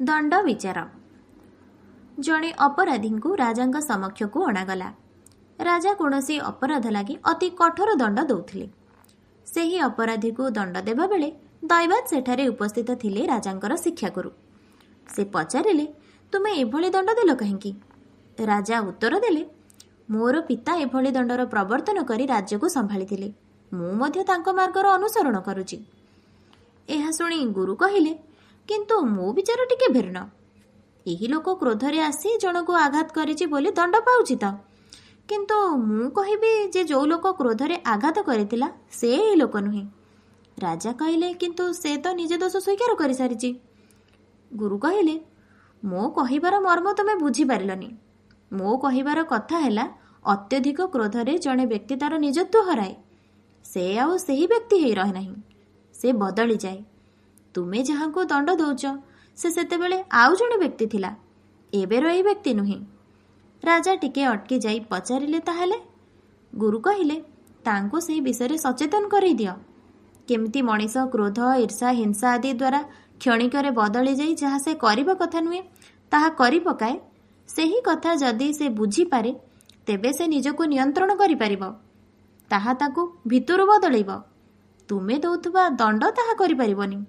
दंड विचार। जड़े अपराधी को राजा समक्ष को अणागला। राजा कौनसी अपराध लगी अति कठोर दंड दौले। से ही अपराधी को दंड देवा बेले दैवात सेठारे उपस्थित थिले राजांकर शिक्षागुरु। से पचारिले, तुमे एभली दंड देल कहीं? राजा उत्तर देले, मोर पिता एभली दंडर प्रवर्तन करी राज्य को संभाळिथिले। मु मध्य तांको मार्गर अनुसरण करुची। एहा शुणी गुरु कहिले, किंतु मो विचार टिके भिन्न। एही लोक क्रोधरे आसी जन को आघात करिछि बोली दंड पाउछि त, किंतु मु कहिबी जे जो लोक क्रोधरे आघात करिथिला से एही लोक नुहे। राजा कहिले, किंतु से तो निजे दोष स्वीकार करि सारिछि। गुरु कहिले, मो कहिबार मर्म तमे बुझी पारिलनी। मो कहिबार कथा हैला, अत्यधिक क्रोधरे जणे व्यक्ति तार निजत्व हराए। से आउ सेही व्यक्ति हेई रहे नाही, से बदली जाए। तुमे जहाँ को दंड दौच से सेतेबेले आउ जणे व्यक्ति थिला, एबेर एई व्यक्ति नुहे। राजा टिके अटकी जाई पचारिले, ताहेले? गुरु कहिले, तांको सेही विषय सचेतन करई दियो। केमिति मनीष क्रोध, ईर्षा, हिंसा आदि द्वारा क्षणिकरे बदली जाई जहाँ से करिबा कथा नुहे ताहा करि पकाए। सेही कथा जदि से बुझी पारे तेबे से निजको नियंत्रण करि पारिबो, ताहा ताकू भितरु बदलैबो। तुमे दौथुबा दंड ताहा करि पारिबोनी।